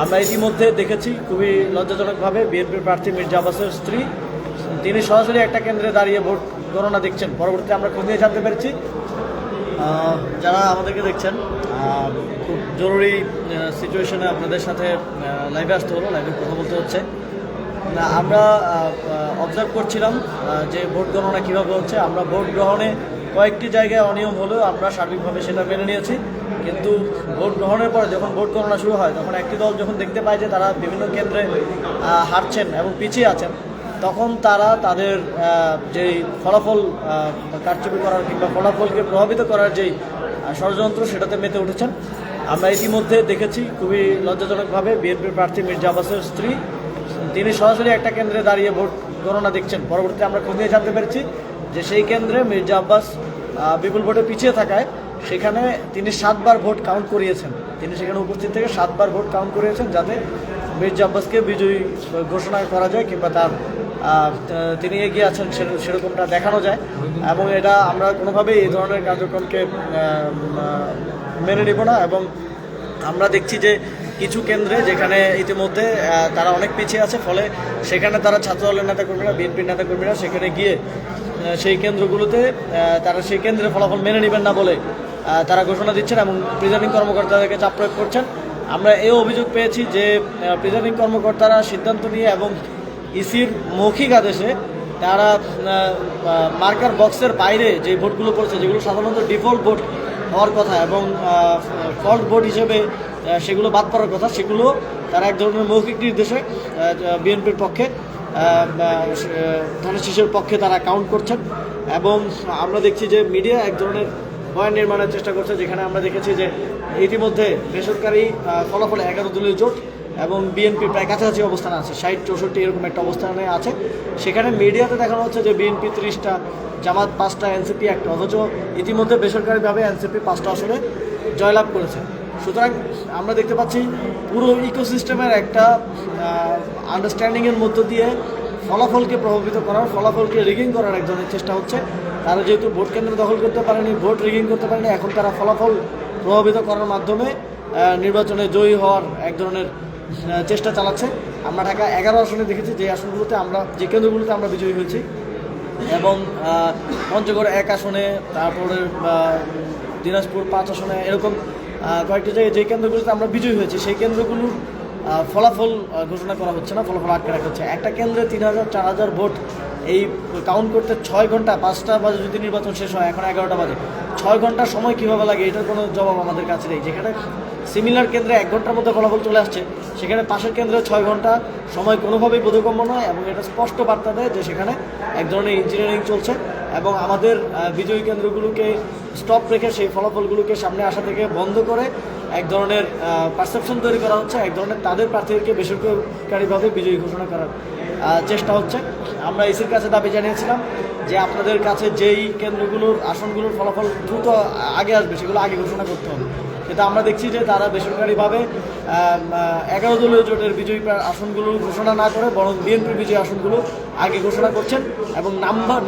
আমরা ইতিমধ্যে দেখেছি খুবই লজ্জাজনকভাবে বিএনপির প্রার্থী মির্জা আব্বাসের স্ত্রী তিনি সরাসরি একটা কেন্দ্রে দাঁড়িয়ে ভোট গণনা দেখছেন। পরবর্তীতে আমরা খোঁজ নিয়ে জানতে পেরেছি যারা আমাদেরকে দেখছেন খুব জরুরি সিচুয়েশনে আপনাদের সাথে লাইভে আসতে হলো, লাইভে কথা বলতে হচ্ছে। আমরা অবজার্ভ করছিলাম যে ভোট গণনা কীভাবে হচ্ছে। আমরা ভোট গ্রহণে কয়েকটি জায়গায় অনিয়ম হলেও আমরা সার্বিকভাবে সেটা মেনে নিয়েছি, কিন্তু ভোট গ্রহণের পরে যখন ভোট গণনা শুরু হয় তখন একটি দল যখন দেখতে পায় যে তারা বিভিন্ন কেন্দ্রে হারছেন এবং পিছিয়ে আছেন, তখন তারা তাদের যেই ফলাফল কারচুপি করার কিংবা ফলাফলকে প্রভাবিত করার যেই ষড়যন্ত্র সেটাতে মেতে উঠেছেন। আমরা ইতিমধ্যে দেখেছি খুবই লজ্জাজনকভাবে বিএনপির প্রার্থী মির্জা আব্বাসের স্ত্রী তিনি সরাসরি একটা কেন্দ্রে দাঁড়িয়ে ভোট গণনা দেখছেন। পরবর্তীতে আমরা খোঁজ নিয়ে জানতে পেরেছি যে সেই কেন্দ্রে মির্জা আব্বাস বিপুল ভোটে পিছিয়ে থাকায় সেখানে তিনি 7বার ভোট কাউন্ট করিয়েছেন। তিনি সেখানে উপস্থিত থেকে 7বার ভোট কাউন্ট করিয়েছেন যাতে মির্জা আব্বাসকে বিজয়ী ঘোষণা করা যায় কিংবা তার তিনি এগিয়ে আছেন সেরকমটা দেখানো যায়। এবং এটা আমরা কোনোভাবেই এই ধরনের কার্যক্রমকে মেনে নিব না। এবং আমরা দেখছি যে কিছু কেন্দ্রে যেখানে ইতিমধ্যে তারা অনেক পিছিয়ে আছে, ফলে সেখানে তারা ছাত্রদলের নেতাকর্মীরা, বিএনপির নেতাকর্মীরা সেখানে গিয়ে সেই কেন্দ্রগুলোতে তারা সেই কেন্দ্রের ফলাফল মেনে নেবেন না বলে তারা ঘোষণা দিচ্ছেন এবং প্রিজাইডিং কর্মকর্তাদেরকে চাপ প্রয়োগ করছেন। আমরা এই অভিযোগ পেয়েছি যে প্রিজাইডিং কর্মকর্তারা সিদ্ধান্ত নিয়ে এবং ইসির মৌখিক আদেশে তারা মার্কার বক্সের বাইরে যে ভোটগুলো পড়ছে, যেগুলো সাধারণত ডিফল্ট ভোট হওয়ার কথা এবং ফল্ট ভোট হিসেবে সেগুলো বাদ পড়ার কথা, সেগুলো তারা এক ধরনের মৌখিক নির্দেশে বিএনপির পক্ষে ধানের শীষের পক্ষে তারা কাউন্ট করছেন। এবং আমরা দেখছি যে মিডিয়া এক ধরনের বয়ান নির্মাণের চেষ্টা করছে, যেখানে আমরা দেখেছি যে ইতিমধ্যে বেসরকারি ফলাফলে 11 দলীয় জোট এবং বিএনপি প্রায় কাছাকাছি অবস্থানে আছে, 60-64 এরকম একটা অবস্থানে আছে। সেখানে মিডিয়াতে দেখানো হচ্ছে যে বিএনপি 30টা, জামাত 5টা, এনসিপি 1টা, অথচ ইতিমধ্যে বেসরকারিভাবে এনসিপি 5টা আসনে জয়লাভ করেছে। সুতরাং আমরা দেখতে পাচ্ছি পুরো ইকোসিস্টেমের একটা আন্ডারস্ট্যান্ডিংয়ের মধ্য দিয়ে ফলাফলকে প্রভাবিত করার, ফলাফলকে রিগিং করার এক ধরনের চেষ্টা হচ্ছে। তারা যেহেতু ভোট কেন্দ্র দখল করতে পারেনি, ভোট রিগিং করতে পারেনি, এখন তারা ফলাফল প্রভাবিত করার মাধ্যমে নির্বাচনে জয়ী হওয়ার এক ধরনের চেষ্টা চালাচ্ছে। আমরা ঢাকা 11 আসনে দেখেছি যে আসনগুলোতে যে কেন্দ্রগুলোতে আমরা বিজয়ী হয়েছি, এবং পঞ্চগড় 1 আসনে, তারপরে দিনাজপুর 5 আসনে, এরকম কয়েকটি জায়গায় যে কেন্দ্রগুলোতে আমরা বিজয়ী হয়েছি সেই কেন্দ্রগুলোর ফলাফল ঘোষণা করা হচ্ছে না, ফলাফল আটকে রাখা হচ্ছে। একটা কেন্দ্রে 3000-4000 ভোট এই কাউন্ট করতে 6 ঘন্টা, 5টা বাজে যদি নির্বাচন শেষ হয়, এখন 11টা বাজে, 6 ঘন্টা সময় কীভাবে লাগে এটার কোনো জবাব আমাদের কাছে নেই। যেখানে সিমিলার কেন্দ্রে 1 ঘন্টার মধ্যে ফলাফল চলে আসছে, সেখানে পাশের কেন্দ্রে 6 ঘন্টা সময় কোনোভাবেই বোধগম্য নয়। এবং এটা স্পষ্ট বার্তা দেয় যে সেখানে এক ধরনের ইঞ্জিনিয়ারিং চলছে এবং আমাদের বিজয়ী কেন্দ্রগুলোকে স্টপ রেখে সেই ফলাফলগুলোকে সামনে আসা থেকে বন্ধ করে এক ধরনের পারসেপশন তৈরি করা হচ্ছে, এক ধরনের তাদের প্রার্থীদেরকে বেসরকারিভাবে বিজয়ী ঘোষণা করার চেষ্টা হচ্ছে। আমরা ইসির কাছে দাবি জানিয়েছিলাম যে আপনাদের কাছে যেই কেন্দ্রগুলোর আসনগুলোর ফলাফল দ্রুত আগে আসবে সেগুলো আগে ঘোষণা করতে হবে, কিন্তু আমরা দেখছি যে তারা বেসরকারিভাবে 11 দলীয় জোটের বিজয়ী আসনগুলো ঘোষণা না করে বরং বিএনপির বিজয়ী আসনগুলো আগে ঘোষণা করছেন এবং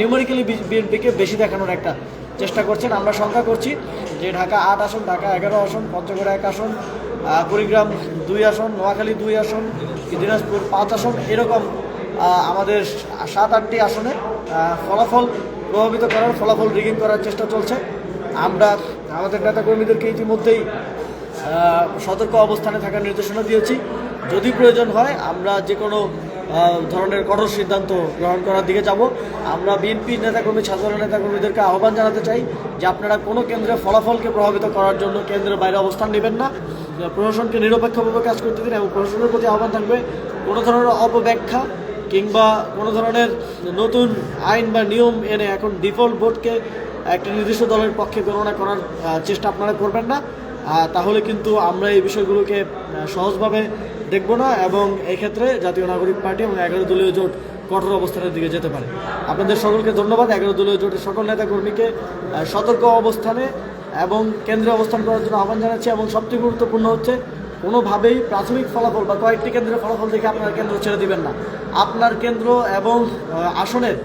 নিউমেরিক্যালি বিএনপিকে বেশি দেখানোর একটা চেষ্টা করছেন। আমরা শঙ্কা করছি যে ঢাকা 8 আসন, ঢাকা 11 আসন, পঞ্চগড় 1 আসন, কুড়িগ্রাম 2 আসন, নোয়াখালী 2 আসন, দিনাজপুর 5 আসন, এরকম আমাদের 7-8টি আসনে ফলাফল প্রভাবিত করার, ফলাফল রিগিং করার চেষ্টা চলছে। আমরা আমাদের নেতাকর্মীদেরকে ইতিমধ্যেই সতর্ক অবস্থানে থাকার নির্দেশনা দিয়েছি। যদি প্রয়োজন হয় আমরা যে কোনো ধরনের কঠোর সিদ্ধান্ত গ্রহণ করার দিকে যাব। আমরা বিএনপির নেতাকর্মী, ছাত্র নেতাকর্মীদেরকে আহ্বান জানাতে চাই যে আপনারা কোনো কেন্দ্রে ফলাফলকে প্রভাবিত করার জন্য কেন্দ্রের বাইরে অবস্থান নেবেন না, প্রশাসনকে নিরপেক্ষভাবে কাজ করতে দিন। এবং প্রশাসনের প্রতি আহ্বান থাকবে কোনো ধরনের অপব্যাখ্যা কিংবা কোনো ধরনের নতুন আইন বা নিয়ম এনে এখন ডিফল্ট ভোটকে একটা নির্দিষ্ট দলের পক্ষে গণনা করার চেষ্টা আপনারা করবেন না, তাহলে কিন্তু আমরা এই বিষয়গুলোকে সহজভাবে দেখব না এবং এক্ষেত্রে জাতীয় নাগরিক পার্টি এবং 11 দলীয় জোট কঠোর অবস্থানের দিকে যেতে পারে। আপনাদের সকলকে ধন্যবাদ। 11 দলীয় জোটের সকল নেতাকর্মীকে সতর্ক অবস্থানে এবং কেন্দ্রে অবস্থান করার জন্য আহ্বান জানাচ্ছি। এবং সবচেয়ে গুরুত্বপূর্ণ হচ্ছে কোনোভাবেই প্রাথমিক ফলাফল বা কয়েকটি কেন্দ্রের ফলাফল দেখে আপনার কেন্দ্র ছেড়ে দিবেন না। আপনার কেন্দ্র এবং আসনের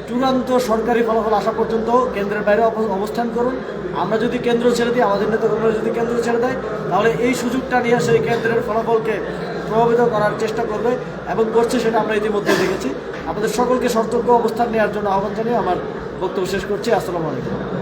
চূড়ান্ত সরকারি ফলাফল আসা পর্যন্ত কেন্দ্রের বাইরে অবস্থান করুন। আমরা যদি কেন্দ্র ছেড়ে দিই, আমাদের নেতাকর্মীরা যদি কেন্দ্র ছেড়ে দেয়, তাহলে এই সুযোগটা নিয়ে সেই কেন্দ্রের ফলাফলকে প্রভাবিত করার চেষ্টা করবে এবং করছে, সেটা আমরা ইতিমধ্যে দেখেছি। আমাদের সকলকে সতর্ক অবস্থান নেওয়ার জন্য আহ্বান জানিয়ে আমার বক্তব্য শেষ করছি। আসসালামু আলাইকুম।